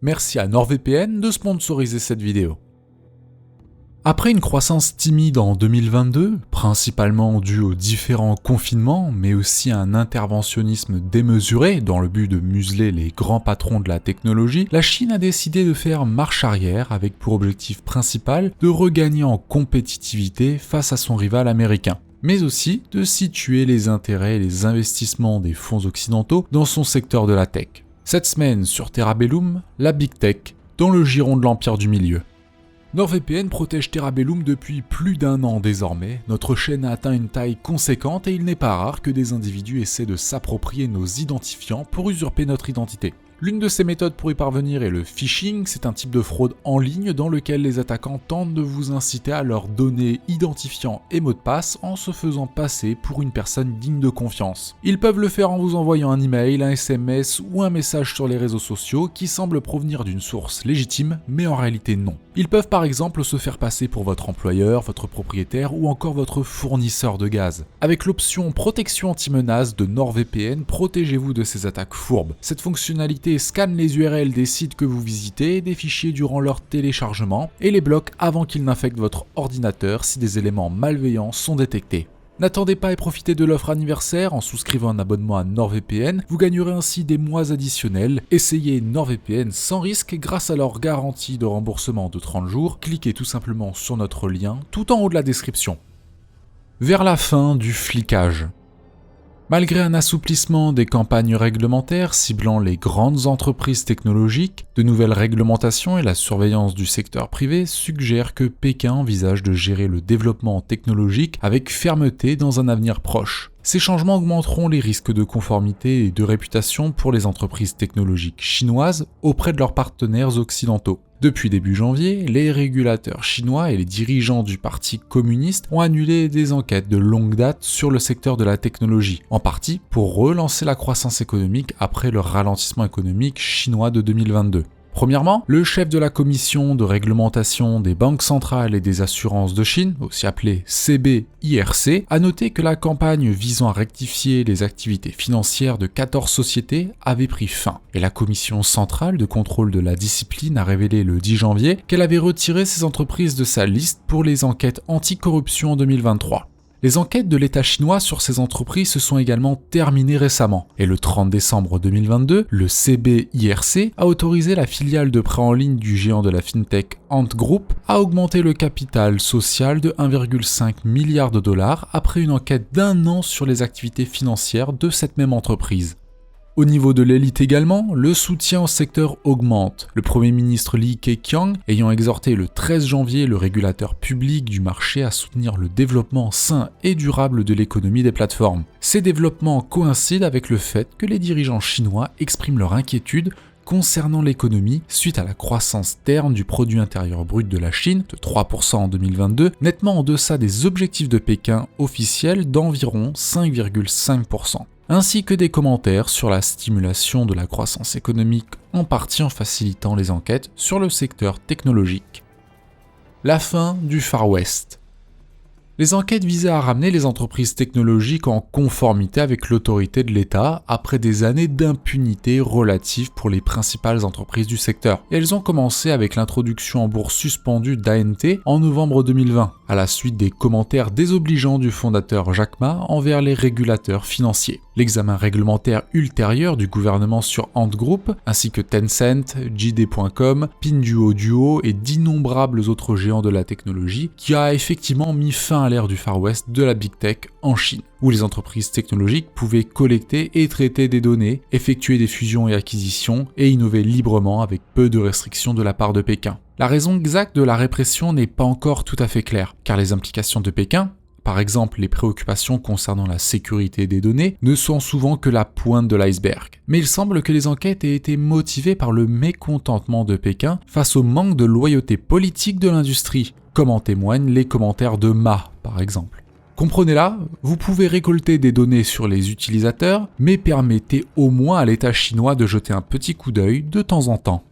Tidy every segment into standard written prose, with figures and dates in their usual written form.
Merci à NordVPN de sponsoriser cette vidéo. Après une croissance timide en 2022, principalement due aux différents confinements, mais aussi à un interventionnisme démesuré dans le but de museler les grands patrons de la technologie, la Chine a décidé de faire marche arrière avec pour objectif principal de regagner en compétitivité face à son rival américain, mais aussi de situer les intérêts et les investissements des fonds occidentaux dans son secteur de la tech. Cette semaine sur Terabellum, la Big Tech, dans le giron de l'Empire du Milieu. NordVPN protège Terabellum depuis plus d'1 an désormais. Notre chaîne a atteint une taille conséquente et il n'est pas rare que des individus essaient de s'approprier nos identifiants pour usurper notre identité. L'une de ces méthodes pour y parvenir est le phishing, c'est un type de fraude en ligne dans lequel les attaquants tentent de vous inciter à leur donner identifiant et mot de passe en se faisant passer pour une personne digne de confiance. Ils peuvent le faire en vous envoyant un email, un SMS ou un message sur les réseaux sociaux qui semble provenir d'une source légitime, mais en réalité non. Ils peuvent par exemple se faire passer pour votre employeur, votre propriétaire ou encore votre fournisseur de gaz. Avec l'option protection anti-menace de NordVPN, protégez-vous de ces attaques fourbes. Cette fonctionnalité scanne les URL des sites que vous visitez, des fichiers durant leur téléchargement et les bloque avant qu'ils n'infectent votre ordinateur si des éléments malveillants sont détectés. N'attendez pas et profitez de l'offre anniversaire en souscrivant un abonnement à NordVPN, vous gagnerez ainsi des mois additionnels. Essayez NordVPN sans risque grâce à leur garantie de remboursement de 30 jours. Cliquez tout simplement sur notre lien tout en haut de la description. Vers la fin du flicage. Malgré un assouplissement des campagnes réglementaires ciblant les grandes entreprises technologiques, de nouvelles réglementations et la surveillance du secteur privé suggèrent que Pékin envisage de gérer le développement technologique avec fermeté dans un avenir proche. Ces changements augmenteront les risques de conformité et de réputation pour les entreprises technologiques chinoises auprès de leurs partenaires occidentaux. Depuis début janvier, les régulateurs chinois et les dirigeants du Parti communiste ont annulé des enquêtes de longue date sur le secteur de la technologie, en partie pour relancer la croissance économique après le ralentissement économique chinois de 2022. Premièrement, le chef de la commission de réglementation des banques centrales et des assurances de Chine, aussi appelé CBIRC, a noté que la campagne visant à rectifier les activités financières de 14 sociétés avait pris fin. Et la commission centrale de contrôle de la discipline a révélé le 10 janvier qu'elle avait retiré ces entreprises de sa liste pour les enquêtes anticorruption en 2023. Les enquêtes de l'État chinois sur ces entreprises se sont également terminées récemment, et le 30 décembre 2022, le CBIRC a autorisé la filiale de prêt en ligne du géant de la fintech Ant Group à augmenter le capital social de 1,5 milliard de dollars après une enquête d'1 an sur les activités financières de cette même entreprise. Au niveau de l'élite également, le soutien au secteur augmente. Le Premier ministre Li Keqiang ayant exhorté le 13 janvier le régulateur public du marché à soutenir le développement sain et durable de l'économie des plateformes. Ces développements coïncident avec le fait que les dirigeants chinois expriment leur inquiétude concernant l'économie suite à la croissance terne du produit intérieur brut de la Chine de 3% en 2022, nettement en deçà des objectifs de Pékin officiels d'environ 5,5%. Ainsi que des commentaires sur la stimulation de la croissance économique, en partie en facilitant les enquêtes sur le secteur technologique. La fin du Far West. Les enquêtes visaient à ramener les entreprises technologiques en conformité avec l'autorité de l'État après des années d'impunité relative pour les principales entreprises du secteur. Et elles ont commencé avec l'introduction en bourse suspendue d'ANT en novembre 2020, à la suite des commentaires désobligeants du fondateur Jack Ma envers les régulateurs financiers. L'examen réglementaire ultérieur du gouvernement sur Ant Group, ainsi que Tencent, JD.com, Pinduoduo et d'innombrables autres géants de la technologie, qui a effectivement mis fin à l'ère du Far West de la Big Tech en Chine, où les entreprises technologiques pouvaient collecter et traiter des données, effectuer des fusions et acquisitions et innover librement avec peu de restrictions de la part de Pékin. La raison exacte de la répression n'est pas encore tout à fait claire, car les implications de Pékin, par exemple les préoccupations concernant la sécurité des données, ne sont souvent que la pointe de l'iceberg. Mais il semble que les enquêtes aient été motivées par le mécontentement de Pékin face au manque de loyauté politique de l'industrie, comme en témoignent les commentaires de Ma, par exemple. Comprenez-la, vous pouvez récolter des données sur les utilisateurs, mais permettez au moins à l'État chinois de jeter un petit coup d'œil de temps en temps.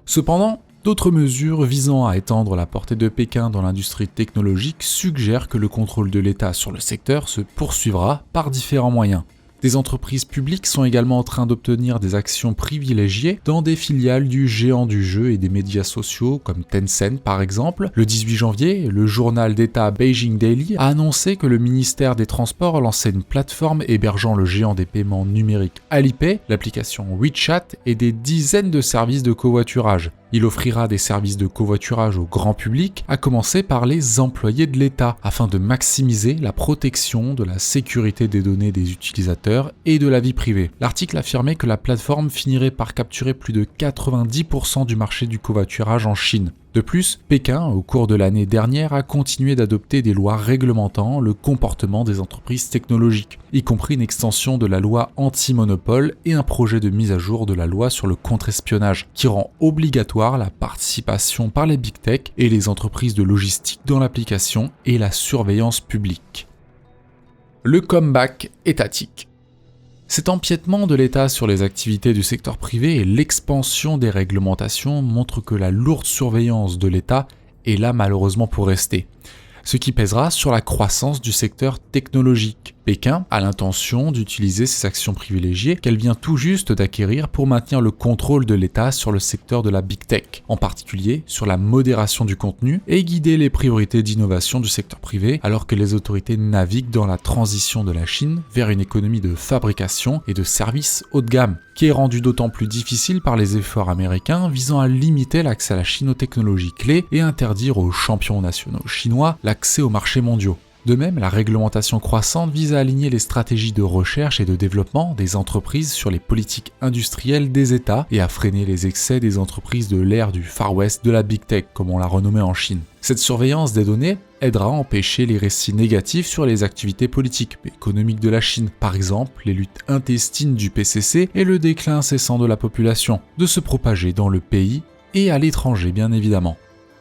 Cependant, d'autres mesures visant à étendre la portée de Pékin dans l'industrie technologique suggèrent que le contrôle de l'État sur le secteur se poursuivra par différents moyens. Des entreprises publiques sont également en train d'obtenir des actions privilégiées dans des filiales du géant du jeu et des médias sociaux comme Tencent par exemple. Le 18 janvier, le journal d'État Beijing Daily a annoncé que le ministère des Transports lançait une plateforme hébergeant le géant des paiements numériques Alipay, l'application WeChat et des dizaines de services de covoiturage. Il offrira des services de covoiturage au grand public, à commencer par les employés de l'État, afin de maximiser la protection de la sécurité des données des utilisateurs et de la vie privée. L'article affirmait que la plateforme finirait par capturer plus de 90% du marché du covoiturage en Chine. De plus, Pékin, au cours de l'année dernière, a continué d'adopter des lois réglementant le comportement des entreprises technologiques, y compris une extension de la loi anti-monopole et un projet de mise à jour de la loi sur le contre-espionnage, qui rend obligatoire la participation par les big tech et les entreprises de logistique dans l'application et la surveillance publique. Le comeback étatique. Cet empiètement de l'État sur les activités du secteur privé et l'expansion des réglementations montrent que la lourde surveillance de l'État est là malheureusement pour rester, ce qui pèsera sur la croissance du secteur technologique. Pékin a l'intention d'utiliser ces actions privilégiées qu'elle vient tout juste d'acquérir pour maintenir le contrôle de l'État sur le secteur de la big tech, en particulier sur la modération du contenu et guider les priorités d'innovation du secteur privé alors que les autorités naviguent dans la transition de la Chine vers une économie de fabrication et de services haut de gamme, qui est rendue d'autant plus difficile par les efforts américains visant à limiter l'accès à la Chine aux technologies clés et interdire aux champions nationaux chinois l'accès aux marchés mondiaux. De même, la réglementation croissante vise à aligner les stratégies de recherche et de développement des entreprises sur les politiques industrielles des États et à freiner les excès des entreprises de l'ère du Far West de la Big Tech, comme on l'a renommé en Chine. Cette surveillance des données aidera à empêcher les récits négatifs sur les activités politiques et économiques de la Chine, par exemple les luttes intestines du PCC et le déclin incessant de la population, de se propager dans le pays et à l'étranger bien évidemment.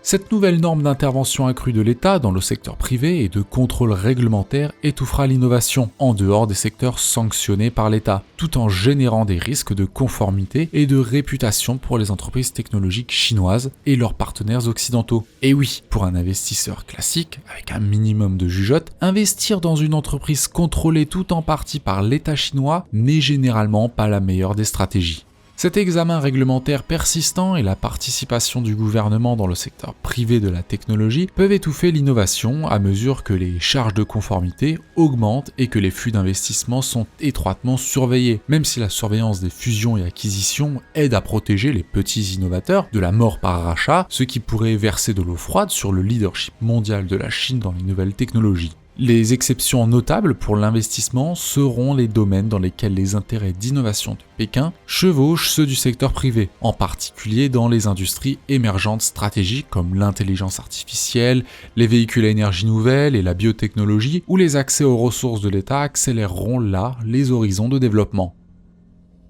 Cette nouvelle norme d'intervention accrue de l'État dans le secteur privé et de contrôle réglementaire étouffera l'innovation en dehors des secteurs sanctionnés par l'État, tout en générant des risques de conformité et de réputation pour les entreprises technologiques chinoises et leurs partenaires occidentaux. Et oui, pour un investisseur classique, avec un minimum de jugeote, investir dans une entreprise contrôlée tout en partie par l'État chinois n'est généralement pas la meilleure des stratégies. Cet examen réglementaire persistant et la participation du gouvernement dans le secteur privé de la technologie peuvent étouffer l'innovation à mesure que les charges de conformité augmentent et que les flux d'investissement sont étroitement surveillés, même si la surveillance des fusions et acquisitions aide à protéger les petits innovateurs de la mort par rachat, ce qui pourrait verser de l'eau froide sur le leadership mondial de la Chine dans les nouvelles technologies. Les exceptions notables pour l'investissement seront les domaines dans lesquels les intérêts d'innovation de Pékin chevauchent ceux du secteur privé, en particulier dans les industries émergentes stratégiques comme l'intelligence artificielle, les véhicules à énergie nouvelle et la biotechnologie, où les accès aux ressources de l'État accéléreront là les horizons de développement.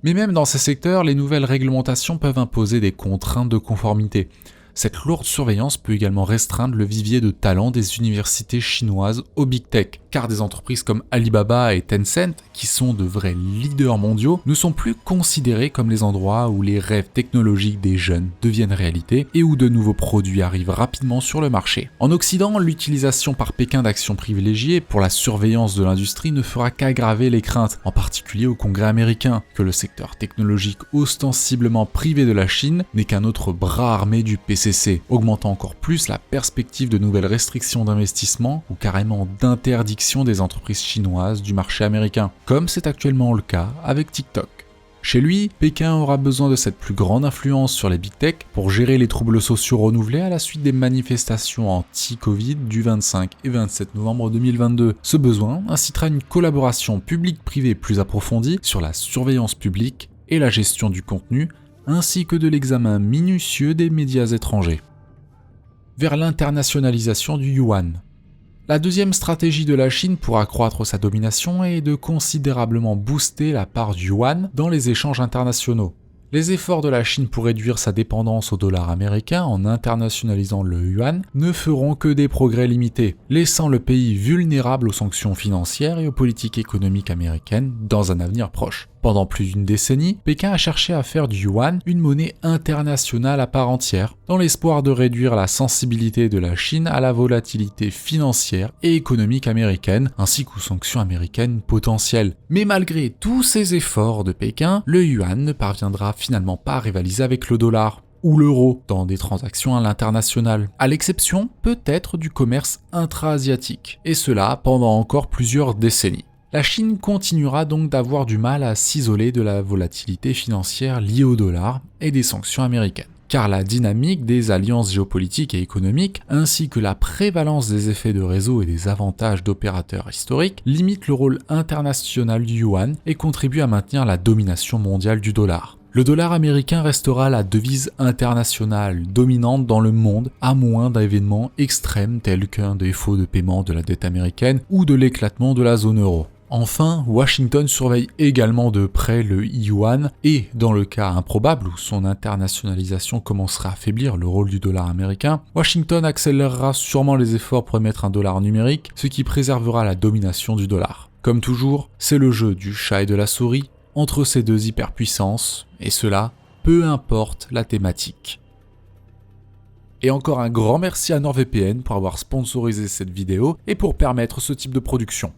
Mais même dans ces secteurs, les nouvelles réglementations peuvent imposer des contraintes de conformité. Cette lourde surveillance peut également restreindre le vivier de talents des universités chinoises au Big Tech, car des entreprises comme Alibaba et Tencent, qui sont de vrais leaders mondiaux, ne sont plus considérées comme les endroits où les rêves technologiques des jeunes deviennent réalité et où de nouveaux produits arrivent rapidement sur le marché. En Occident, l'utilisation par Pékin d'actions privilégiées pour la surveillance de l'industrie ne fera qu'aggraver les craintes, en particulier au Congrès américain, que le secteur technologique ostensiblement privé de la Chine n'est qu'un autre bras armé du PCC, augmentant encore plus la perspective de nouvelles restrictions d'investissement ou carrément d'interdiction des entreprises chinoises du marché américain, comme c'est actuellement le cas avec TikTok. Chez lui, Pékin aura besoin de cette plus grande influence sur les big tech pour gérer les troubles sociaux renouvelés à la suite des manifestations anti-Covid du 25 et 27 novembre 2022. Ce besoin incitera une collaboration publique-privée plus approfondie sur la surveillance publique et la gestion du contenu, ainsi que de l'examen minutieux des médias étrangers. Vers l'internationalisation du yuan. La deuxième stratégie de la Chine pour accroître sa domination est de considérablement booster la part du yuan dans les échanges internationaux. Les efforts de la Chine pour réduire sa dépendance au dollar américain en internationalisant le yuan ne feront que des progrès limités, laissant le pays vulnérable aux sanctions financières et aux politiques économiques américaines dans un avenir proche. Pendant plus d'une décennie, Pékin a cherché à faire du yuan une monnaie internationale à part entière, dans l'espoir de réduire la sensibilité de la Chine à la volatilité financière et économique américaine, ainsi qu'aux sanctions américaines potentielles. Mais malgré tous ces efforts de Pékin, le yuan ne parviendra finalement pas à rivaliser avec le dollar ou l'euro dans des transactions à l'international, à l'exception peut-être du commerce intra-asiatique, et cela pendant encore plusieurs décennies. La Chine continuera donc d'avoir du mal à s'isoler de la volatilité financière liée au dollar et des sanctions américaines, car la dynamique des alliances géopolitiques et économiques, ainsi que la prévalence des effets de réseau et des avantages d'opérateurs historiques, limitent le rôle international du yuan et contribuent à maintenir la domination mondiale du dollar. Le dollar américain restera la devise internationale dominante dans le monde, à moins d'événements extrêmes tels qu'un défaut de paiement de la dette américaine ou de l'éclatement de la zone euro. Enfin, Washington surveille également de près le yuan et, dans le cas improbable où son internationalisation commencerait à affaiblir le rôle du dollar américain, Washington accélérera sûrement les efforts pour émettre un dollar numérique, ce qui préservera la domination du dollar. Comme toujours, c'est le jeu du chat et de la souris entre ces deux hyperpuissances, et cela, peu importe la thématique. Et encore un grand merci à NordVPN pour avoir sponsorisé cette vidéo et pour permettre ce type de production.